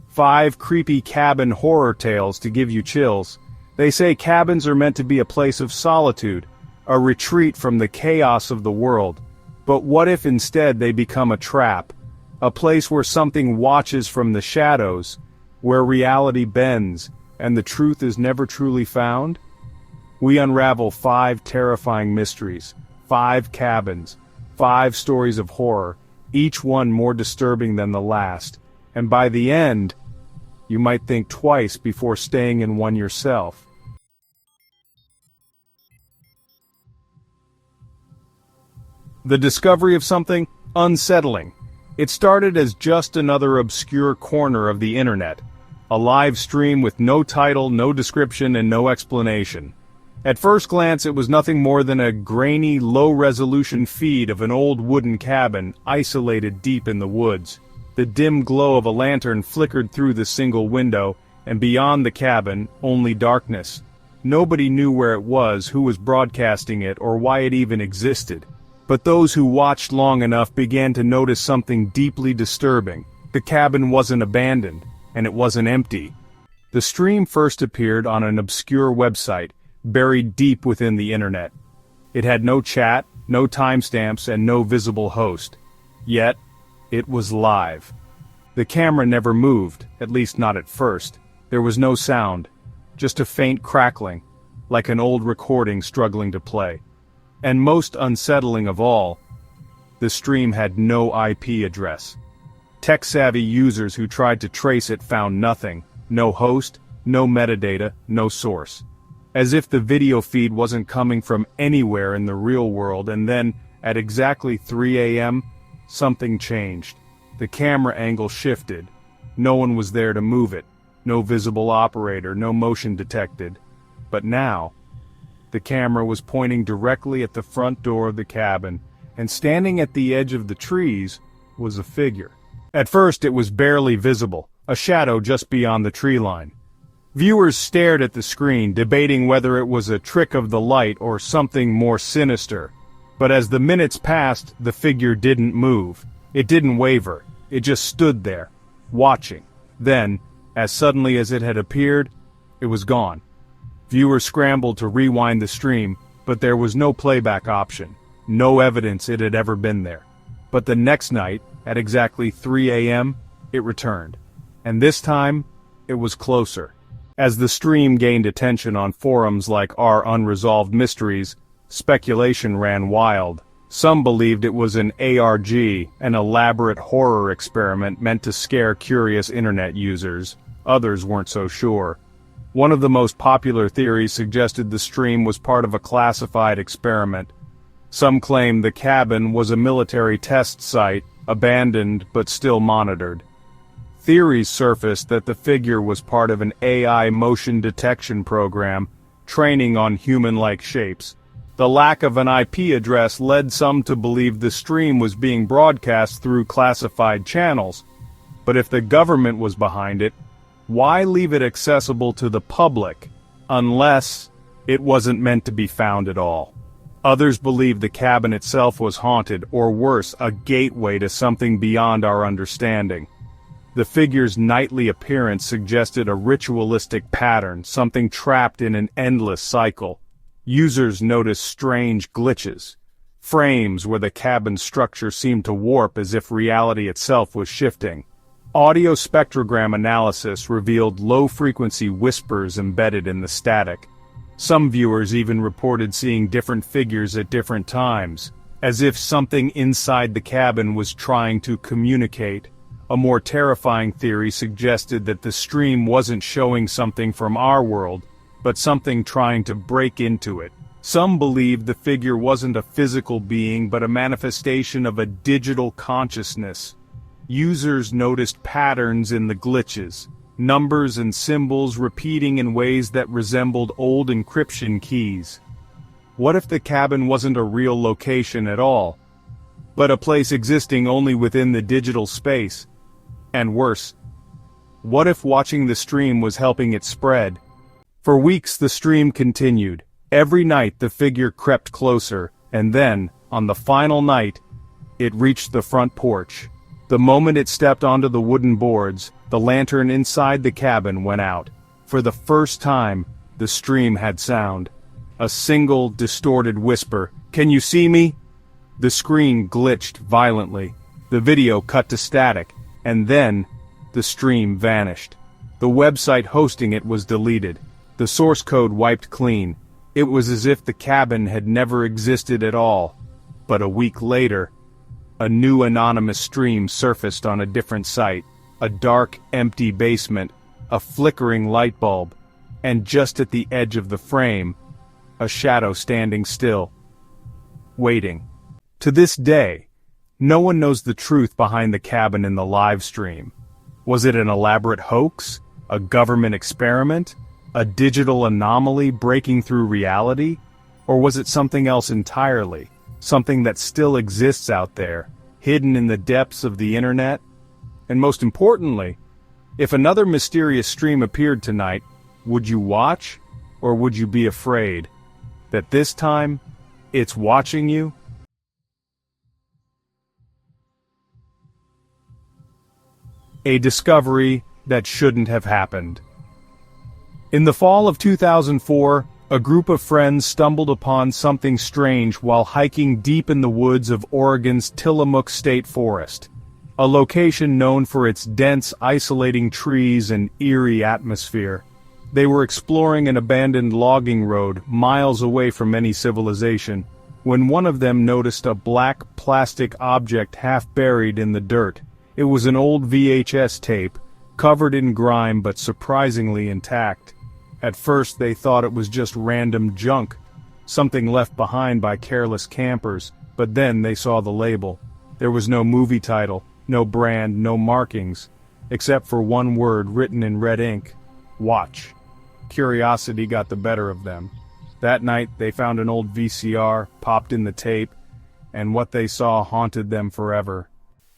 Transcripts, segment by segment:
5 creepy cabin horror tales to give you chills. They say cabins are meant to be a place of solitude, a retreat from the chaos of the world. But what if instead they become a trap? A place where something watches from the shadows, where reality bends, and the truth is never truly found? We unravel 5 terrifying mysteries, 5 cabins, 5 stories of horror, each one more disturbing than the last, and by the end, you might think twice before staying in one yourself. The discovery of something unsettling. It started as just another obscure corner of the internet, a live stream with no title, no description, and no explanation. At first glance, it was nothing more than a grainy, low-resolution feed of an old wooden cabin isolated deep in the woods. The dim glow of a lantern flickered through the single window, and beyond the cabin, only darkness. Nobody knew where it was, who was broadcasting it, or why it even existed. But those who watched long enough began to notice something deeply disturbing. The cabin wasn't abandoned, and it wasn't empty. The stream first appeared on an obscure website, buried deep within the internet. It had no chat, no timestamps, and no visible host. Yet, it was live. The camera never moved, at least not at first. There was no sound, just a faint crackling, like an old recording struggling to play. And most unsettling of all, the stream had no IP address. Tech-savvy users who tried to trace it found nothing, no host, no metadata, no source. As if the video feed wasn't coming from anywhere in the real world, and then, at exactly 3 a.m., something changed. The camera angle shifted. No one was there to move it, no visible operator, no motion detected. But now, the camera was pointing directly at the front door of the cabin, and standing at the edge of the trees was a figure. At first it was barely visible, a shadow just beyond the tree line. Viewers stared at the screen, debating whether it was a trick of the light or something more sinister. But as the minutes passed, the figure didn't move. It didn't waver. It just stood there, watching. Then, as suddenly as it had appeared, it was gone. Viewers scrambled to rewind the stream, but there was no playback option, no evidence it had ever been there. But the next night, at exactly 3 a.m., it returned. And this time, it was closer. As the stream gained attention on forums like r Unresolved Mysteries, speculation ran wild. Some believed it was an ARG, an elaborate horror experiment meant to scare curious internet users. Others weren't so sure. One of the most popular theories suggested the stream was part of a classified experiment. Some claimed the cabin was a military test site, abandoned but still monitored. Theories surfaced that the figure was part of an AI motion detection program, training on human-like shapes. The lack of an IP address led some to believe the stream was being broadcast through classified channels. But if the government was behind it, why leave it accessible to the public, unless it wasn't meant to be found at all? Others believed the cabin itself was haunted, or worse, a gateway to something beyond our understanding. The figure's nightly appearance suggested a ritualistic pattern, something trapped in an endless cycle. Users noticed strange glitches, frames where the cabin's structure seemed to warp as if reality itself was shifting. Audio spectrogram analysis revealed low-frequency whispers embedded in the static. Some viewers even reported seeing different figures at different times, as if something inside the cabin was trying to communicate. A more terrifying theory suggested that the stream wasn't showing something from our world, but something trying to break into it. Some believed the figure wasn't a physical being but a manifestation of a digital consciousness. Users noticed patterns in the glitches, numbers and symbols repeating in ways that resembled old encryption keys. What if the cabin wasn't a real location at all, but a place existing only within the digital space? And worse, what if watching the stream was helping it spread? For weeks the stream continued. Every night the figure crept closer, and then, on the final night, it reached the front porch. The moment it stepped onto the wooden boards, The lantern inside the cabin went out. For the first time, the stream had sound. A single, distorted whisper, "Can you see me?" The screen glitched violently. The video cut to static, and then the stream vanished. The website hosting it was deleted. The source code wiped clean. It was as if the cabin had never existed at all. But a week later, a new anonymous stream surfaced on a different site. A dark, empty basement, a flickering light bulb, and just at the edge of the frame, a shadow standing still, waiting. To this day, no one knows the truth behind the cabin in the live stream. Was it an elaborate hoax? A government experiment? A digital anomaly breaking through reality? Or was it something else entirely? Something that still exists out there, hidden in the depths of the internet? And most importantly, if another mysterious stream appeared tonight, would you watch, or would you be afraid that this time, it's watching you? A discovery that shouldn't have happened. In the fall of 2004, a group of friends stumbled upon something strange while hiking deep in the woods of Oregon's Tillamook State Forest, a location known for its dense, isolating trees and eerie atmosphere. They were exploring an abandoned logging road miles away from any civilization, when one of them noticed a black plastic object half buried in the dirt. It was an old VHS tape, covered in grime but surprisingly intact. At first they thought it was just random junk, something left behind by careless campers, but then they saw the label. There was no movie title, no brand, no markings, except for one word written in red ink: watch. Curiosity got the better of them. That night they found an old VCR, popped in the tape, and what they saw haunted them forever.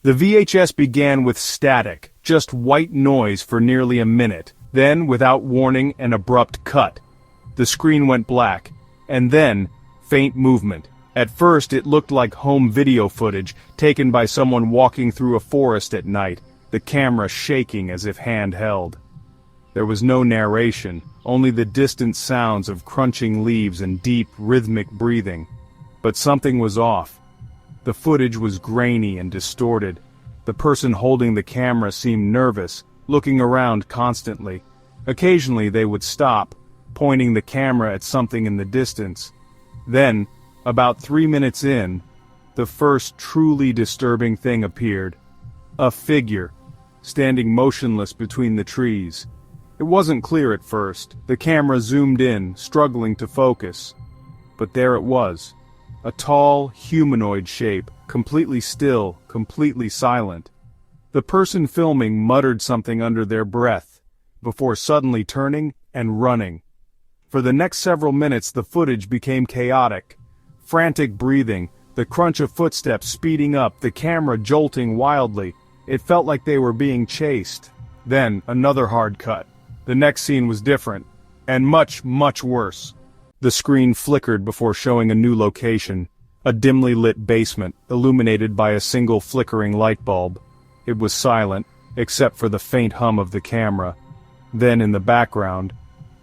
The VHS began with static, just white noise for nearly a minute. Then, without warning, an abrupt cut. The screen went black, and then, faint movement. At first it looked like home video footage, taken by someone walking through a forest at night, the camera shaking as if handheld. There was no narration, only the distant sounds of crunching leaves and deep, rhythmic breathing. But something was off. The footage was grainy and distorted. The person holding the camera seemed nervous, looking around constantly. Occasionally they would stop, pointing the camera at something in the distance. Then, about 3 minutes in, the first truly disturbing thing appeared. A figure, standing motionless between the trees. It wasn't clear at first. The camera zoomed in, struggling to focus. But there it was. A tall, humanoid shape, completely still, completely silent. The person filming muttered something under their breath, before suddenly turning and running. For the next several minutes the footage became chaotic. Frantic breathing, the crunch of footsteps speeding up, the camera jolting wildly. It felt like they were being chased. Then, another hard cut. The next scene was different, and much, much worse. The screen flickered before showing a new location, a dimly lit basement, illuminated by a single flickering light bulb. It was silent, except for the faint hum of the camera. Then in the background,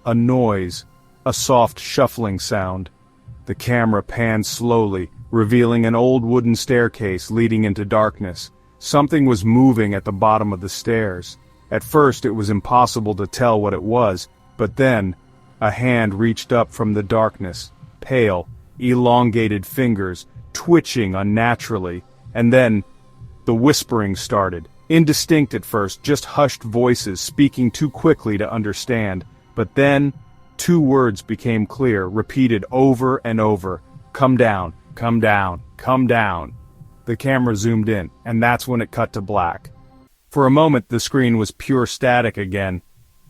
a noise, a soft shuffling sound. The camera panned slowly, revealing an old wooden staircase leading into darkness. Something was moving at the bottom of the stairs. At first it was impossible to tell what it was, but then, a hand reached up from the darkness, pale, elongated fingers, twitching unnaturally, and then, the whispering started. Indistinct at first, just hushed voices speaking too quickly to understand, but then, 2 words became clear, repeated over and over: "Come down, come down, come down." The camera zoomed in, and that's when it cut to black. For a moment the screen was pure static again.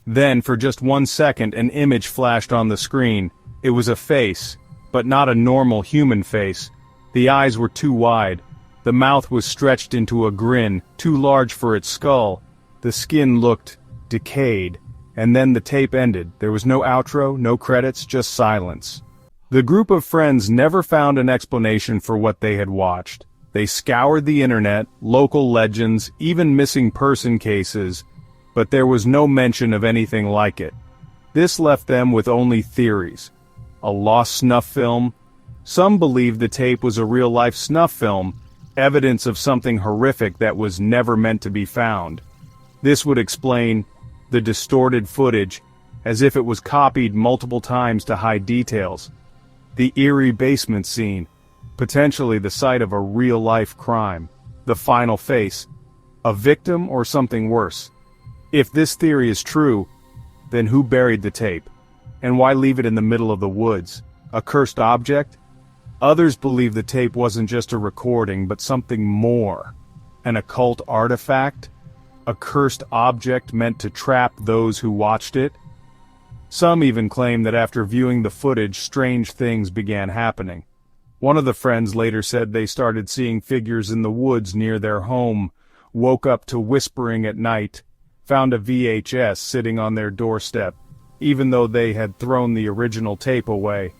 Then, for just 1 second, an image flashed on the screen. It was a face, but not a normal human face. The eyes were too wide. The mouth was stretched into a grin, too large for its skull. The skin looked decayed. And then the tape ended. There was no outro, no credits, just silence. The group of friends never found an explanation for what they had watched. They scoured the internet, local legends, even missing person cases, but there was no mention of anything like it. This left them with only theories. A lost snuff film? Some believed the tape was a real-life snuff film, evidence of something horrific that was never meant to be found. This would explain the distorted footage, as if it was copied multiple times to hide details. The eerie basement scene, potentially the site of a real-life crime. The final face, a victim or something worse. If this theory is true, then who buried the tape? And why leave it in the middle of the woods? A cursed object? Others believe the tape wasn't just a recording, but something more. An occult artifact? A cursed object meant to trap those who watched it? Some even claim that after viewing the footage, strange things began happening. One of the friends later said they started seeing figures in the woods near their home, woke up to whispering at night, found a VHS sitting on their doorstep, even though they had thrown the original tape away.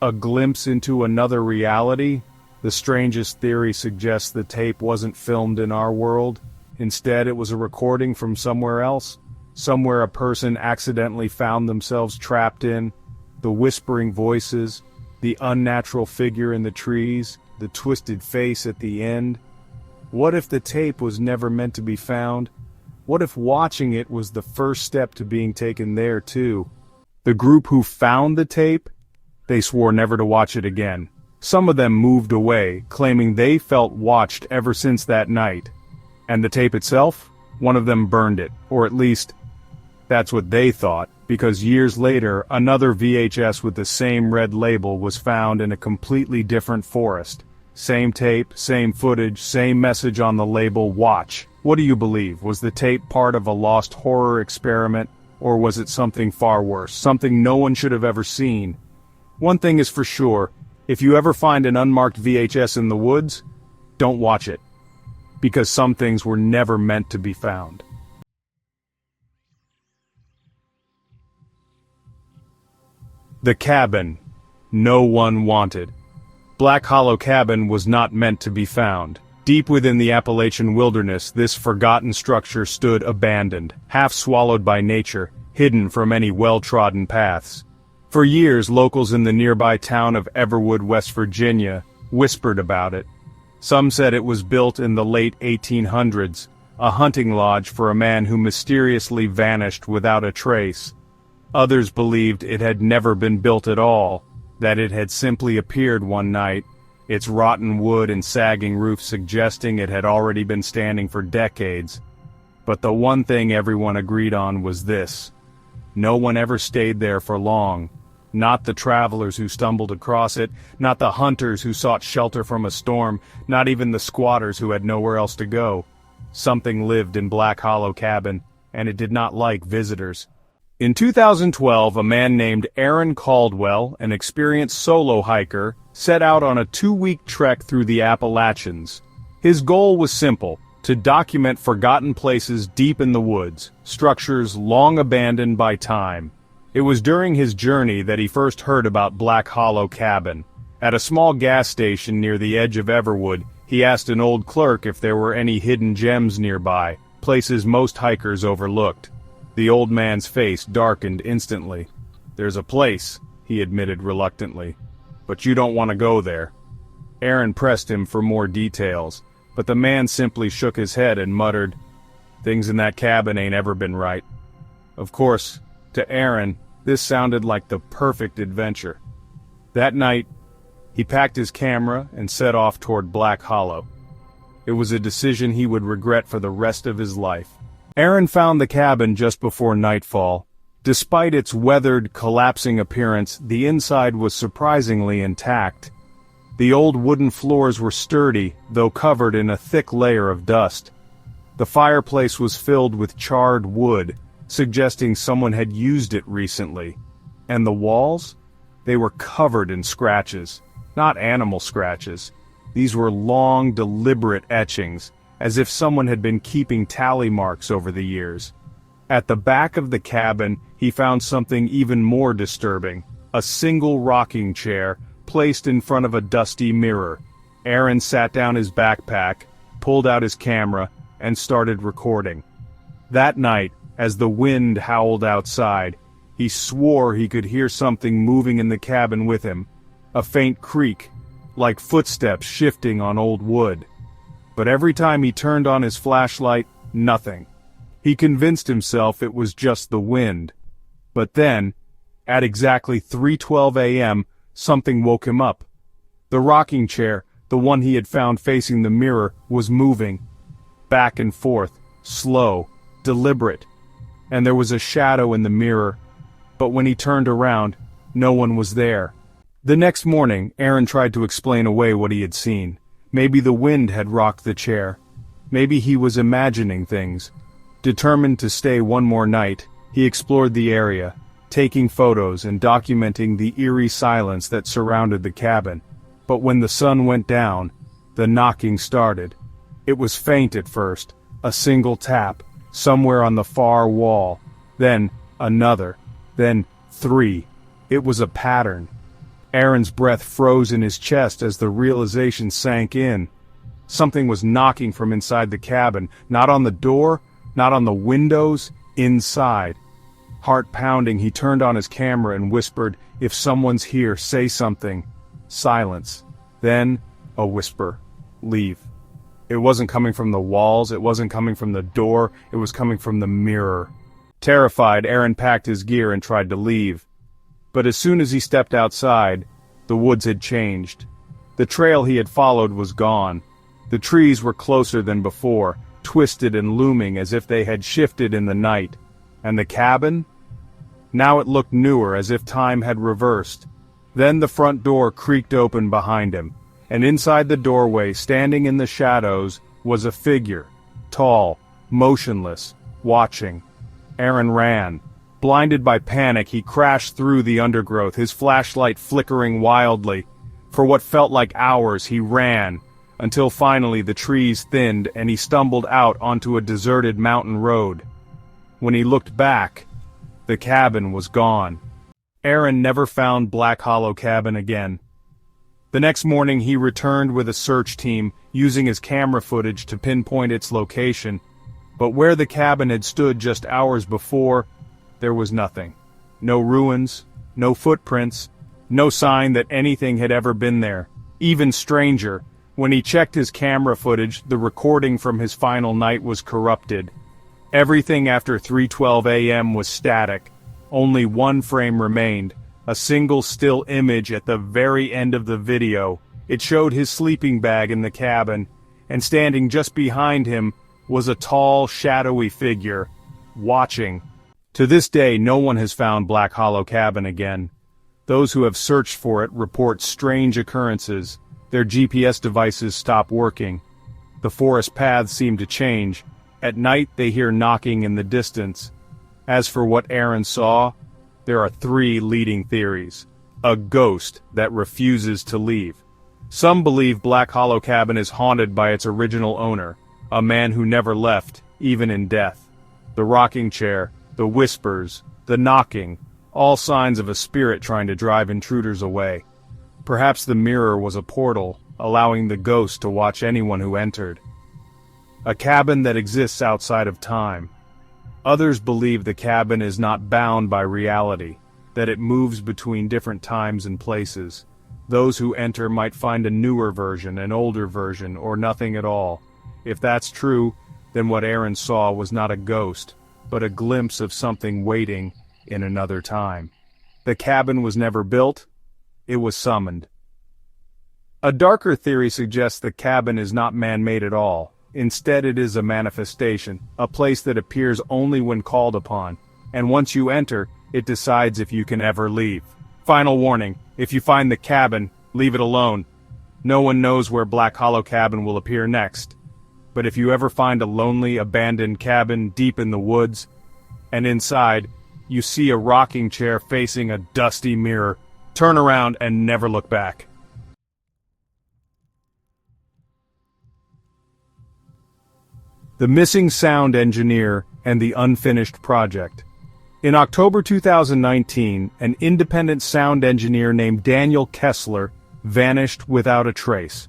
A glimpse into another reality? The strangest theory suggests the tape wasn't filmed in our world. Instead, it was a recording from somewhere else. Somewhere a person accidentally found themselves trapped in. The whispering voices, the unnatural figure in the trees, the twisted face at the end. What if the tape was never meant to be found? What if watching it was the first step to being taken there too? The group who found the tape, they swore never to watch it again. Some of them moved away, claiming they felt watched ever since that night. And the tape itself? One of them burned it, or at least, that's what they thought, because years later, another VHS with the same red label was found in a completely different forest. Same tape, same footage, same message on the label, watch. What do you believe? Was the tape part of a lost horror experiment, or was it something far worse, something no one should have ever seen? One thing is for sure, if you ever find an unmarked VHS in the woods, don't watch it, because some things were never meant to be found. The cabin no one wanted. Black Hollow Cabin was not meant to be found. Deep within the Appalachian wilderness, this forgotten structure stood abandoned, half swallowed by nature, hidden from any well-trodden paths. For years, locals in the nearby town of Everwood, West Virginia, whispered about it. Some said it was built in the late 1800s, a hunting lodge for a man who mysteriously vanished without a trace. Others believed it had never been built at all, that it had simply appeared one night, its rotten wood and sagging roof suggesting it had already been standing for decades. But the one thing everyone agreed on was this: no one ever stayed there for long. Not the travelers who stumbled across it, not the hunters who sought shelter from a storm, not even the squatters who had nowhere else to go. Something lived in Black Hollow Cabin, and it did not like visitors. In 2012, a man named Aaron Caldwell, an experienced solo hiker, set out on a 2-week trek through the Appalachians. His goal was simple: to document forgotten places deep in the woods, structures long abandoned by time. It was during his journey that he first heard about Black Hollow Cabin. At a small gas station near the edge of Everwood, he asked an old clerk if there were any hidden gems nearby, places most hikers overlooked. The old man's face darkened instantly. "There's a place," he admitted reluctantly, "but you don't want to go there." Aaron pressed him for more details, but the man simply shook his head and muttered, "Things in that cabin ain't ever been right." Of course, to Aaron, this sounded like the perfect adventure. That night, he packed his camera and set off toward Black Hollow. It was a decision he would regret for the rest of his life. Aaron found the cabin just before nightfall. Despite its weathered, collapsing appearance, the inside was surprisingly intact. The old wooden floors were sturdy, though covered in a thick layer of dust. The fireplace was filled with charred wood, suggesting someone had used it recently. And the walls? They were covered in scratches. Not animal scratches. These were long, deliberate etchings, as if someone had been keeping tally marks over the years. At the back of the cabin, he found something even more disturbing: a single rocking chair, placed in front of a dusty mirror. Aaron sat down his backpack, pulled out his camera, and started recording. That night, As the wind howled outside, he swore he could hear something moving in the cabin with him, a faint creak, like footsteps shifting on old wood. But every time he turned on his flashlight, nothing. He convinced himself it was just the wind. But then, at exactly 3:12 a.m., something woke him up. The rocking chair, the one he had found facing the mirror, was moving. Back and forth, slow, deliberate. And there was a shadow in the mirror. But when he turned around, no one was there. The next morning, Aaron tried to explain away what he had seen. Maybe the wind had rocked the chair. Maybe he was imagining things. Determined to stay one more night, he explored the area, taking photos and documenting the eerie silence that surrounded the cabin. But when the sun went down, the knocking started. It was faint at first, a single tap, somewhere on the far wall. Then, another. Then, 3. It was a pattern. Aaron's breath froze in his chest as the realization sank in. Something was knocking from inside the cabin, not on the door, not on the windows, inside. Heart pounding, he turned on his camera and whispered, "If someone's here, say something." Silence. Then, a whisper. "Leave." It wasn't coming from the walls, it wasn't coming from the door, it was coming from the mirror. Terrified, Aaron packed his gear and tried to leave. But as soon as he stepped outside, the woods had changed. The trail he had followed was gone. The trees were closer than before, twisted and looming as if they had shifted in the night. And the cabin? Now it looked newer, as if time had reversed. Then the front door creaked open behind him, and inside the doorway, standing in the shadows, was a figure, tall, motionless, watching. Aaron ran. Blinded by panic, he crashed through the undergrowth, his flashlight flickering wildly. For what felt like hours, he ran, until finally the trees thinned and he stumbled out onto a deserted mountain road. When he looked back, the cabin was gone. Aaron never found Black Hollow Cabin again. The next morning he returned with a search team, using his camera footage to pinpoint its location. But where the cabin had stood just hours before, there was nothing. No ruins, no footprints, no sign that anything had ever been there. Even stranger, when he checked his camera footage, the recording from his final night was corrupted. Everything after 3:12 a.m. was static. Only one frame remained, a single still image at the very end of the video. It showed his sleeping bag in the cabin, and standing just behind him was a tall, shadowy figure, watching. To this day, no one has found Black Hollow Cabin again. Those who have searched for it report strange occurrences. Their GPS devices stop working. The forest paths seem to change. At night, they hear knocking in the distance. As for what Aaron saw, there are 3 leading theories. A ghost that refuses to leave. Some believe Black Hollow Cabin is haunted by its original owner, a man who never left, even in death. The rocking chair, the whispers, the knocking, all signs of a spirit trying to drive intruders away. Perhaps the mirror was a portal, allowing the ghost to watch anyone who entered. A cabin that exists outside of time. Others believe the cabin is not bound by reality, that it moves between different times and places. Those who enter might find a newer version, an older version, or nothing at all. If that's true, then what Aaron saw was not a ghost, but a glimpse of something waiting in another time. The cabin was never built, it was summoned. A darker theory suggests the cabin is not man-made at all. Instead, it is a manifestation, a place that appears only when called upon, and once you enter, it decides if you can ever leave. Final warning, if you find the cabin, leave it alone. No one knows where Black Hollow Cabin will appear next. But if you ever find a lonely, abandoned cabin deep in the woods, and inside, you see a rocking chair facing a dusty mirror, turn around and never look back. The Missing Sound Engineer and the Unfinished Project. In October 2019, an independent sound engineer named Daniel Kessler vanished without a trace.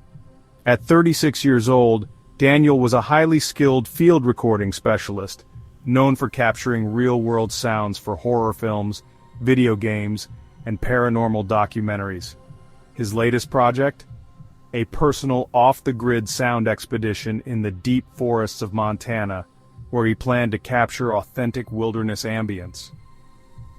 At 36 years old, Daniel was a highly skilled field recording specialist. known for capturing real-world sounds for horror films, video games, and paranormal documentaries. His latest project? A personal off-the-grid sound expedition in the deep forests of Montana, where he planned to capture authentic wilderness ambience.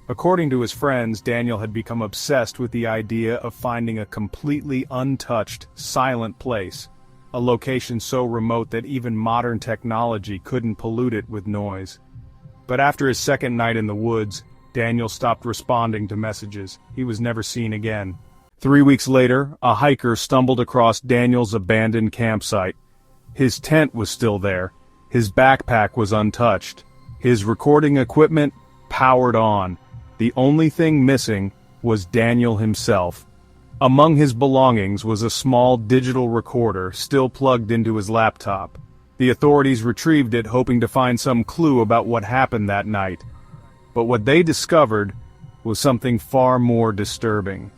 According to his friends, Daniel had become obsessed with the idea of finding a completely untouched, silent place, a location so remote that even modern technology couldn't pollute it with noise. But after his second night in the woods, Daniel stopped responding to messages. He was never seen again. 3 weeks later, a hiker stumbled across Daniel's abandoned campsite. His tent was still there. His backpack was untouched. His recording equipment powered on. The only thing missing was Daniel himself. Among his belongings was a small digital recorder still plugged into his laptop. The authorities retrieved it, hoping to find some clue about what happened that night. But what they discovered was something far more disturbing.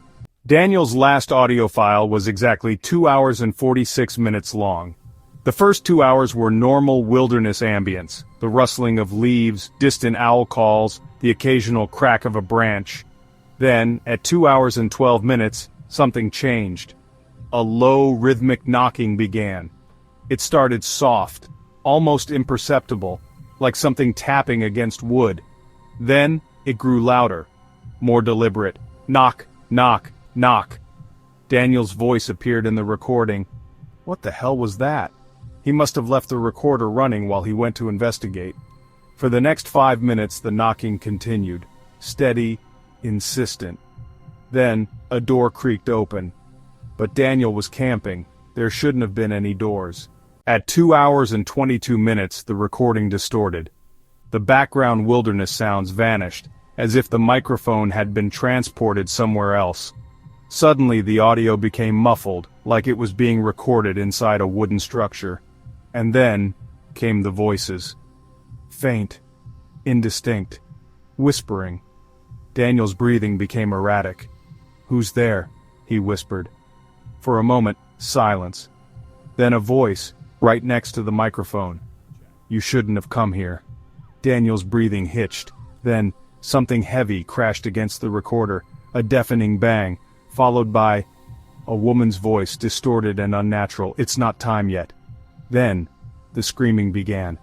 Daniel's last audio file was exactly 2 hours and 46 minutes long. The first 2 hours were normal wilderness ambience, the rustling of leaves, distant owl calls, the occasional crack of a branch. Then, at 2 hours and 12 minutes, something changed. A low, rhythmic knocking began. It started soft, almost imperceptible, like something tapping against wood. Then, it grew louder, more deliberate. Knock, knock, knock. Daniel's voice appeared in the recording. What the hell was that? He must have left the recorder running while he went to investigate. For the next 5 minutes the knocking continued, steady, insistent. Then, a door creaked open. But Daniel was camping. There shouldn't have been any doors. At 2 hours and 22 minutes the recording distorted. The background wilderness sounds vanished, as if the microphone had been transported somewhere else. Suddenly the audio became muffled, like it was being recorded inside a wooden structure. And then came the voices. Faint, indistinct, whispering. Daniel's breathing became erratic. "Who's there?" he whispered. For a moment, silence. Then a voice, right next to the microphone. "You shouldn't have come here." Daniel's breathing hitched. Then, something heavy crashed against the recorder, a deafening bang, followed by a woman's voice, distorted and unnatural. "It's not time yet." Then, the screaming began.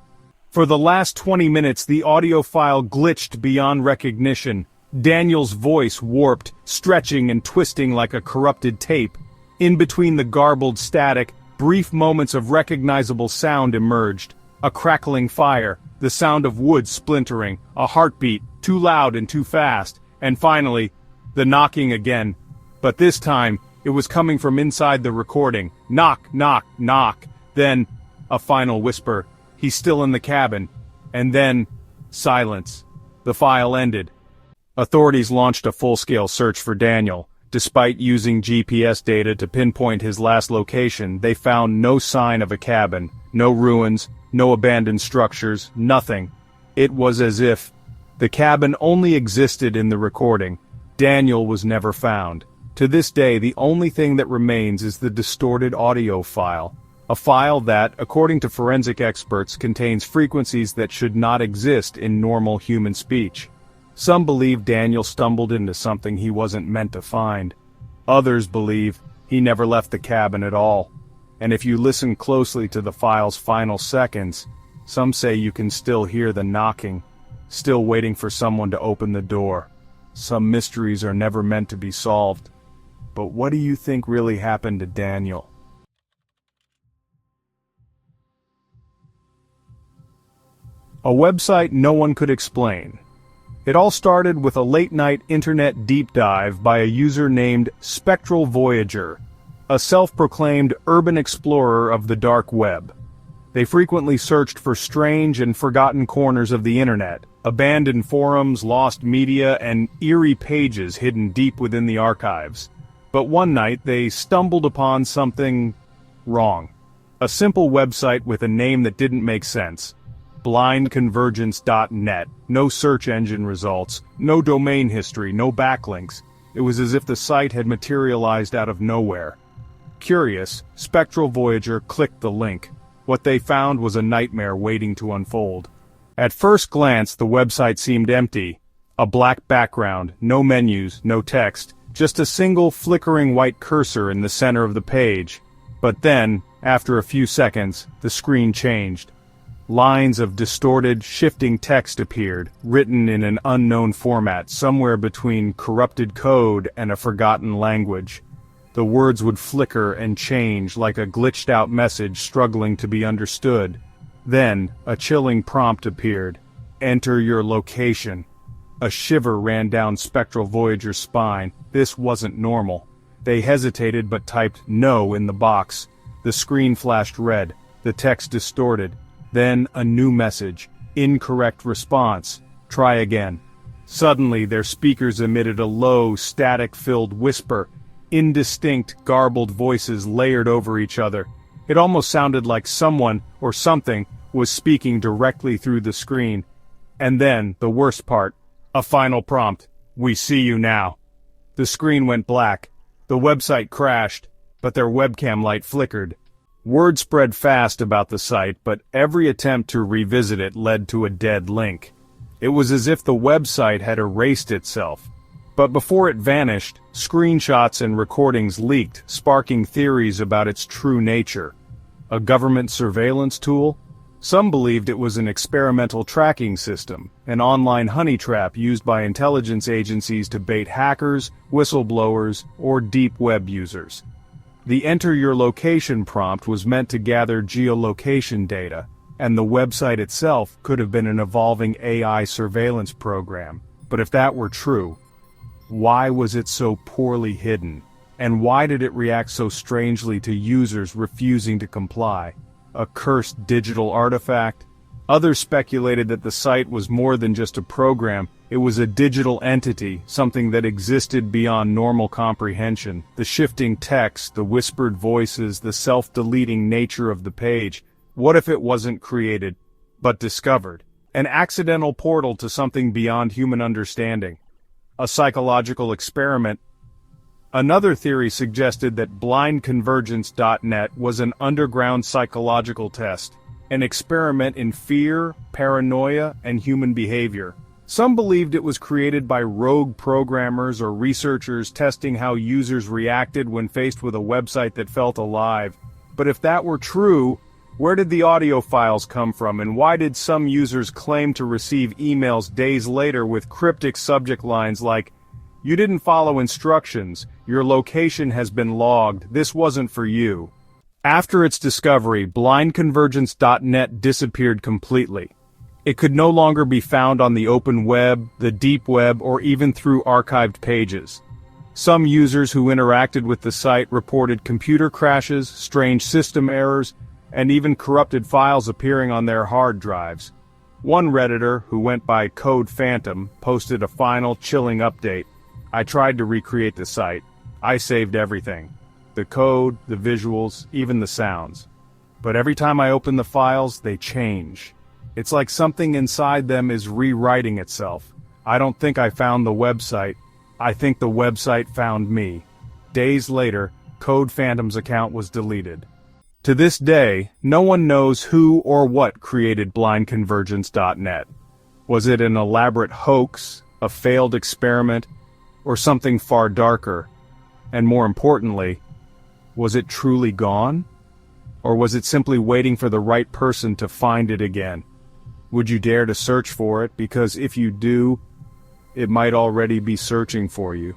For the last 20 minutes the audio file glitched beyond recognition. Daniel's voice warped, stretching and twisting like a corrupted tape. In between the garbled static, brief moments of recognizable sound emerged. A crackling fire, the sound of wood splintering, a heartbeat, too loud and too fast, and finally, the knocking again. But this time, it was coming from inside the recording. Knock, knock, knock. Then, a final whisper. "He's still in the cabin." And then, silence. The file ended. Authorities launched a full-scale search for Daniel. Despite using GPS data to pinpoint his last location, they found no sign of a cabin, no ruins, no abandoned structures, nothing. It was as if the cabin only existed in the recording. Daniel was never found. To this day, the only thing that remains is the distorted audio file. A file that, according to forensic experts, contains frequencies that should not exist in normal human speech. Some believe Daniel stumbled into something he wasn't meant to find. Others believe he never left the cabin at all. And if you listen closely to the file's final seconds, some say you can still hear the knocking, still waiting for someone to open the door. Some mysteries are never meant to be solved. But what do you think really happened to Daniel? A website no one could explain. It all started with a late-night internet deep dive by a user named Spectral Voyager, a self-proclaimed urban explorer of the dark web. They frequently searched for strange and forgotten corners of the internet, abandoned forums, lost media, and eerie pages hidden deep within the archives. But one night they stumbled upon something wrong. A simple website with a name that didn't make sense. blindconvergence.net. No search engine results, no domain history, no backlinks. It was as if the site had materialized out of nowhere. Curious, Spectral Voyager clicked the link. What they found was a nightmare waiting to unfold. At first glance, the website seemed empty. A black background, no menus, no text, just a single flickering white cursor in the center of the page. But then, after a few seconds, the screen changed. Lines of distorted, shifting text appeared, written in an unknown format, somewhere between corrupted code and a forgotten language. The words would flicker and change like a glitched-out message struggling to be understood. Then, a chilling prompt appeared. Enter your location. A shiver ran down Spectral Voyager's spine. This wasn't normal. They hesitated but typed "no" in the box. The screen flashed red, the text distorted. Then a new message. Incorrect response. Try again. Suddenly their speakers emitted a low, static-filled whisper. Indistinct, garbled voices layered over each other. It almost sounded like someone, or something, was speaking directly through the screen. And then, the worst part, a final prompt. We see you now. The screen went black. The website crashed, but their webcam light flickered. Word spread fast about the site, but every attempt to revisit it led to a dead link. It was as if the website had erased itself. But before it vanished, screenshots and recordings leaked, sparking theories about its true nature. A government surveillance tool? Some believed it was an experimental tracking system, an online honey trap used by intelligence agencies to bait hackers, whistleblowers, or deep web users. The Enter Your Location prompt was meant to gather geolocation data, and the website itself could have been an evolving AI surveillance program. But if that were true, why was it so poorly hidden? And why did it react so strangely to users refusing to comply? A cursed digital artifact? Others speculated that the site was more than just a program. It was a digital entity, something that existed beyond normal comprehension. The shifting text, the whispered voices, the self-deleting nature of the page. What if it wasn't created, but discovered? An accidental portal to something beyond human understanding. A psychological experiment. Another theory suggested that blindconvergence.net was an underground psychological test, an experiment in fear, paranoia, and human behavior. Some believed it was created by rogue programmers or researchers testing how users reacted when faced with a website that felt alive. But if that were true, where did the audio files come from, and why did some users claim to receive emails days later with cryptic subject lines like, "You didn't follow instructions, your location has been logged, this wasn't for you"? After its discovery, blindconvergence.net disappeared completely. It could no longer be found on the open web, the deep web, or even through archived pages. Some users who interacted with the site reported computer crashes, strange system errors, and even corrupted files appearing on their hard drives. One Redditor, who went by Code Phantom, posted a final, chilling update. "I tried to recreate the site. I saved everything. The code, the visuals, even the sounds. But every time I open the files, they change. It's like something inside them is rewriting itself. I don't think I found the website. I think the website found me." Days later, Code Phantom's account was deleted. To this day, no one knows who or what created blindconvergence.net. Was it an elaborate hoax, a failed experiment, or something far darker? And more importantly, was it truly gone? Or was it simply waiting for the right person to find it again? Would you dare to search for it? Because if you do, it might already be searching for you.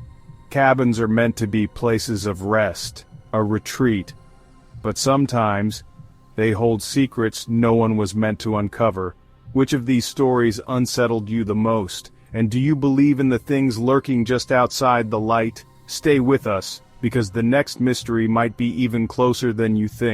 Cabins are meant to be places of rest, a retreat. But sometimes, they hold secrets no one was meant to uncover. Which of these stories unsettled you the most? And do you believe in the things lurking just outside the light? Stay with us, because the next mystery might be even closer than you think.